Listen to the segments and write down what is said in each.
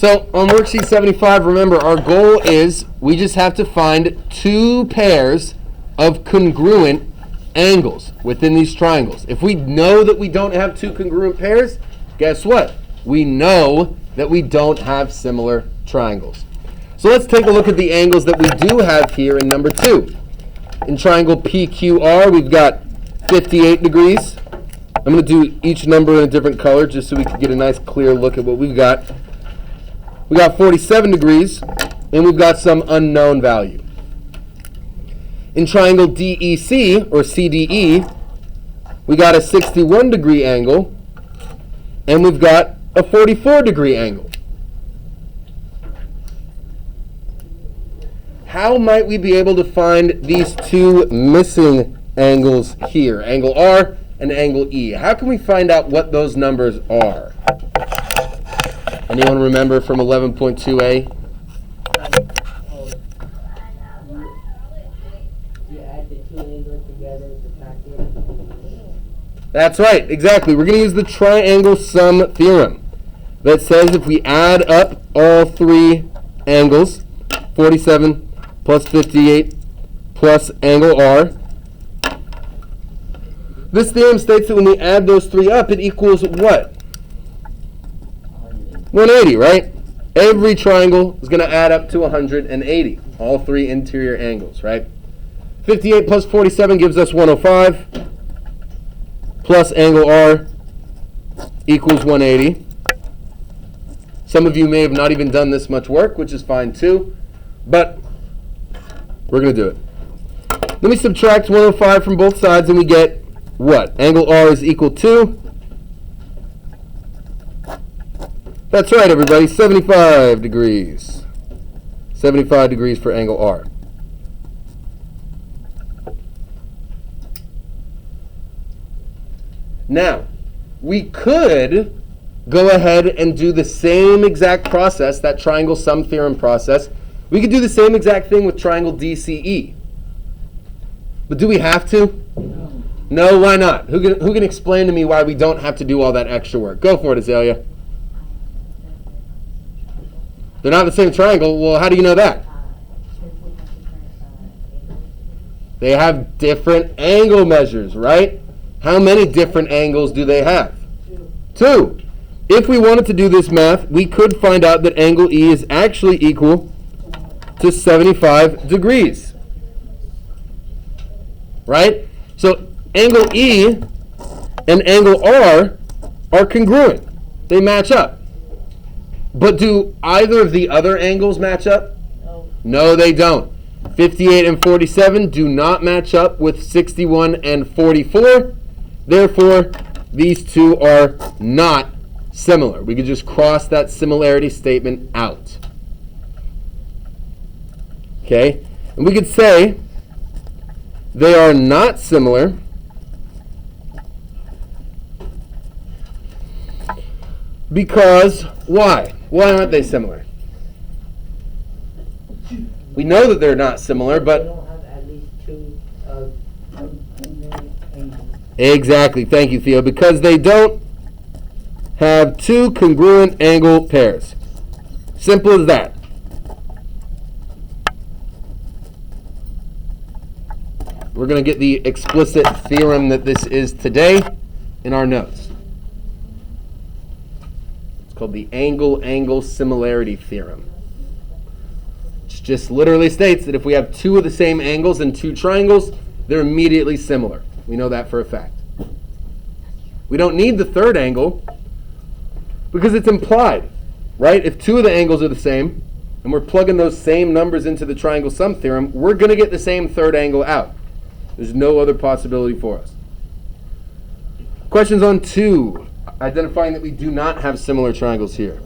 So on worksheet 75, remember our goal is we just have to find two pairs of congruent angles within these triangles. If we know that we don't have two congruent pairs, guess what? We know that we don't have similar triangles. So let's take a look at the angles that we do have here in number 2. In triangle PQR, we've got 58 degrees. I'm going to do each number in a different color just so we can get a nice clear look at what we've got. We got 47 degrees, and we've got some unknown value. In triangle DEC, or CDE, we got a 61 degree angle, and we've got a 44 degree angle. How might we be able to find these two missing angles here, angle R and angle E? How can we find out what those numbers are? Anyone remember from 11.2a? You add the two angles together and subtract it. That's right, exactly. We're going to use the triangle sum theorem that says if we add up all three angles, 47 plus 58 plus angle R, this theorem states that when we add those three up, it equals what? 180, right? Every triangle is going to add up to 180, all three interior angles, right? 58 plus 47 gives us 105, plus angle R equals 180. Some of you may have not even done this much work, which is fine too, but we're going to do it. Then we subtract 105 from both sides, and we get what? Angle R is equal to, that's right, everybody, 75 degrees. 75 degrees for angle R. Now, we could go ahead and do the same exact process, that triangle sum theorem process. We could do the same exact thing with triangle DCE. But do we have to? No, why not? Who can explain to me why we don't have to do all that extra work? Go for it, Azalea. They're not the same triangle. Well, how do you know that? They have different angle measures, right? How many different angles do they have? Two. If we wanted to do this math, we could find out that angle E is actually equal to 75 degrees. Right? So angle E and angle R are congruent. They match up. But do either of the other angles match up? No, they don't. 58 and 47 do not match up with 61 and 44. Therefore, these two are not similar. We could just cross that similarity statement out. Okay? And we could say they are not similar because why? Why aren't they similar? We know that they're not similar, but We don't have at least two angles. Exactly. Thank you, Theo. Because they don't have two congruent angle pairs. Simple as that. We're going to get the explicit theorem that this is today in our notes. It's called the angle-angle similarity theorem. It just literally states that if we have two of the same angles in two triangles, they're immediately similar. We know that for a fact. We don't need the third angle because it's implied, right? If two of the angles are the same and we're plugging those same numbers into the triangle sum theorem, we're going to get the same third angle out. There's no other possibility for us. Questions on 2. Identifying that we do not have similar triangles here.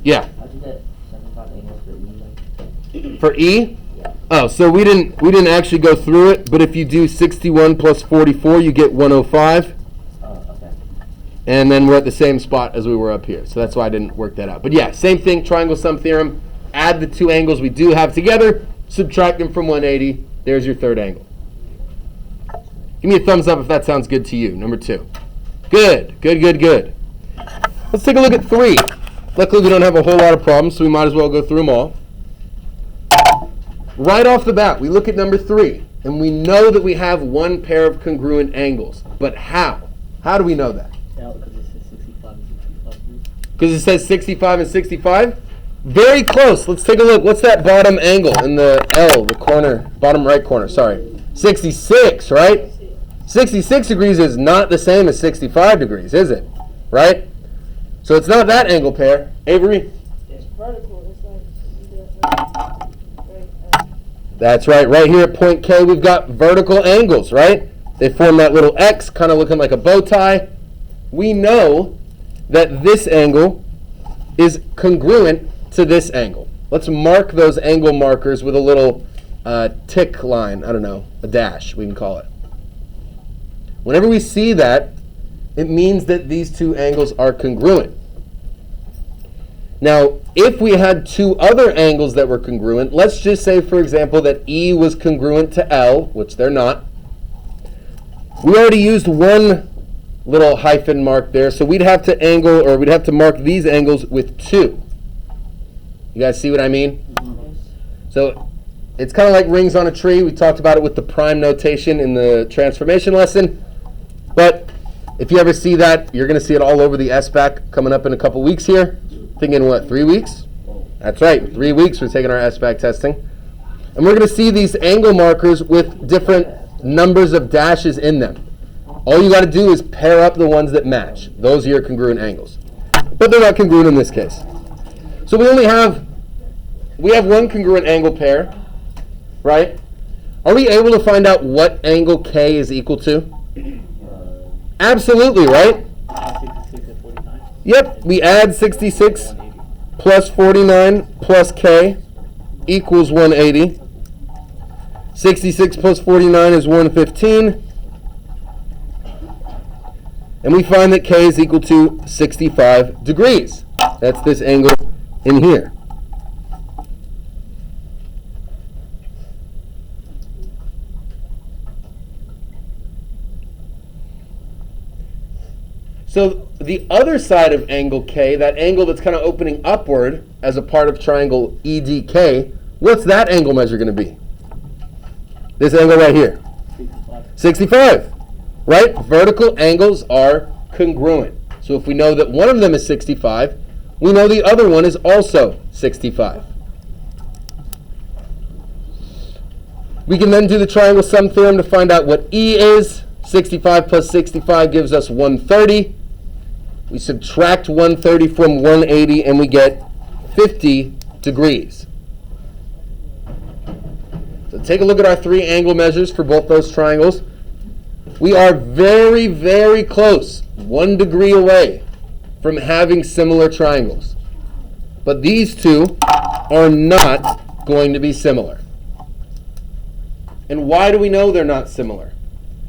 Yeah. How'd you get 75 angles for E? For E? Yeah. Oh, so we didn't actually go through it, but if you do 61 plus 44, you get 105. Oh, okay. And then we're at the same spot as we were up here. So that's why I didn't work that out. But yeah, same thing, triangle sum theorem. Add the two angles we do have together, subtract them from 180. There's your third angle. Give me a thumbs up if that sounds good to you. Number 2. Good, good, good, good. Let's take a look at 3. Luckily, we don't have a whole lot of problems, so we might as well go through them all. Right off the bat, we look at number 3, and we know that we have one pair of congruent angles. But how? How do we know that? Yeah, because it says 65 and 65. Because it says 65 and 65? Very close. Let's take a look. What's that bottom angle in the L, the corner, bottom right corner, sorry. 66, right? 66 degrees is not the same as 65 degrees, is it? Right? So it's not that angle pair. Avery? It's vertical. It's like That's right. Right here at point K, we've got vertical angles, right? They form that little X, kind of looking like a bow tie. We know that this angle is congruent to this angle. Let's mark those angle markers with a little tick line. I don't know, a dash, we can call it. Whenever we see that, it means that these two angles are congruent. Now, if we had two other angles that were congruent, let's just say, for example, that E was congruent to L, which they're not. We already used one little hyphen mark there, so we'd have to mark these angles with 2. You guys see what I mean? So it's kind of like rings on a tree. We talked about it with the prime notation in the transformation lesson. But if you ever see that, you're going to see it all over the SBAC coming up in a couple weeks here. Thinking what, 3 weeks? That's right, 3 weeks we're taking our SBAC testing. And we're going to see these angle markers with different numbers of dashes in them. All you got to do is pair up the ones that match. Those are your congruent angles. But they're not congruent in this case. So we have one congruent angle pair, right? Are we able to find out what angle K is equal to? Absolutely, right? 66 and 49. Yep, we add 66 plus 49 plus K equals 180. 66 plus 49 is 115. And we find that K is equal to 65 degrees. That's this angle in here. So the other side of angle K, that angle that's kind of opening upward as a part of triangle EDK, what's that angle measure going to be? This angle right here. 65, right? Vertical angles are congruent. So if we know that one of them is 65, we know the other one is also 65. We can then do the triangle sum theorem to find out what E is. 65 plus 65 gives us 130. We subtract 130 from 180 and we get 50 degrees. So take a look at our 3 angle measures for both those triangles. We are very, very close, 1 degree away from having similar triangles. But these two are not going to be similar. And why do we know they're not similar?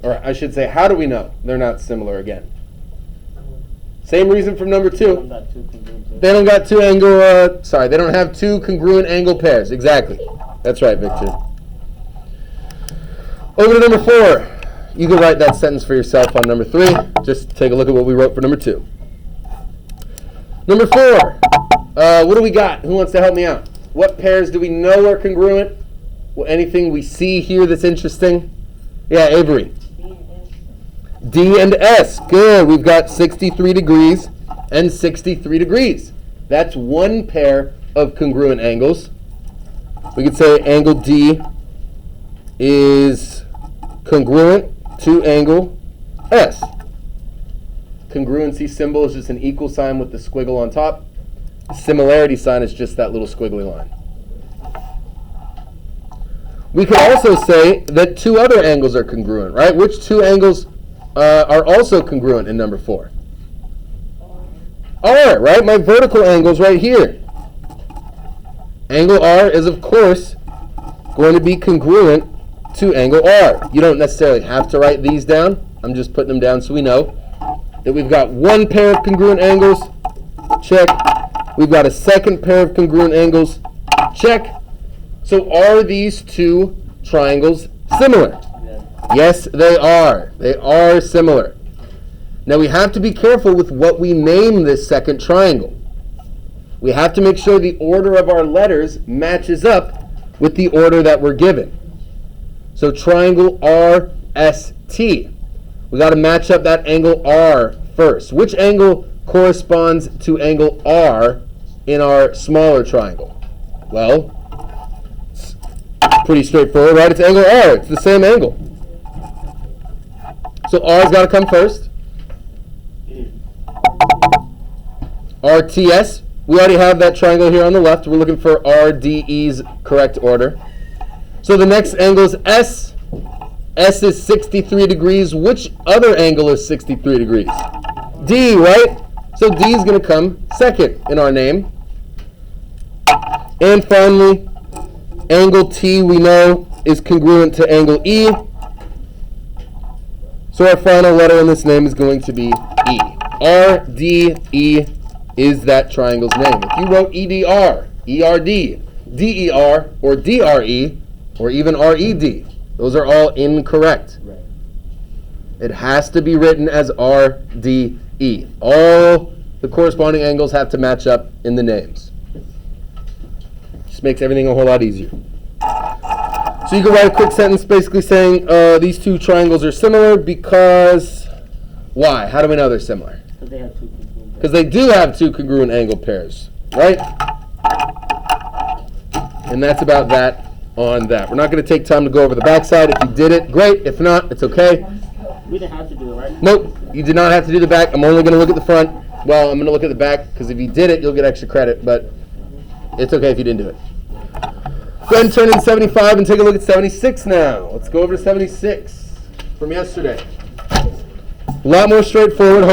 Or I should say, how do we know they're not similar again? Same reason from number 2. They don't have 2 congruent angle pairs. Exactly. That's right, Victor. Over to number 4. You can write that sentence for yourself on number 3. Just take a look at what we wrote for number 2. Number 4. What do we got? Who wants to help me out? What pairs do we know are congruent? Well, anything we see here that's interesting? Yeah, Avery. D and S. Good. We've got 63 degrees and 63 degrees. That's one pair of congruent angles. We could say angle D is congruent to angle S. Congruency symbol is just an equal sign with the squiggle on top. The similarity sign is just that little squiggly line. We could also say that 2 other angles are congruent, right? Which 2 angles are also congruent in number 4? R, right? My vertical angle's right here. Angle R is, of course, going to be congruent to angle R. You don't necessarily have to write these down. I'm just putting them down so we know that we've got one pair of congruent angles. Check. We've got a second pair of congruent angles. Check. So are these 2 triangles similar? Yes, they are. They are similar. Now we have to be careful with what we name this second triangle. We have to make sure the order of our letters matches up with the order that we're given. So triangle RST. We got to match up that angle R first. Which angle corresponds to angle R in our smaller triangle? Well, it's pretty straightforward, right? It's angle R. It's the same angle. So R's got to come first. RTS. We already have that triangle here on the left. We're looking for RDE's correct order. So the next angle is S. S is 63 degrees. Which other angle is 63 degrees? D, right? So D is going to come second in our name. And finally, angle T we know is congruent to angle E. So our final letter in this name is going to be E. RDE is that triangle's name. If you wrote EDR, ERD, DER, or DRE, or even RED, those are all incorrect. Right. It has to be written as RDE. All the corresponding angles have to match up in the names. Just makes everything a whole lot easier. So you can write a quick sentence basically saying these two triangles are similar because... Why? How do we know they're similar? Because they have two congruent. Because they do have two congruent angle pairs, right? And that's about that on that. We're not going to take time to go over the backside. If you did it, great. If not, it's okay. We didn't have to do it, right? Nope, you did not have to do the back. I'm only going to look at the front. Well, I'm going to look at the back because if you did it, you'll get extra credit, but it's okay if you didn't do it. Go ahead and turn in 75 and take a look at 76 now. Let's go over to 76 from yesterday. A lot more straightforward.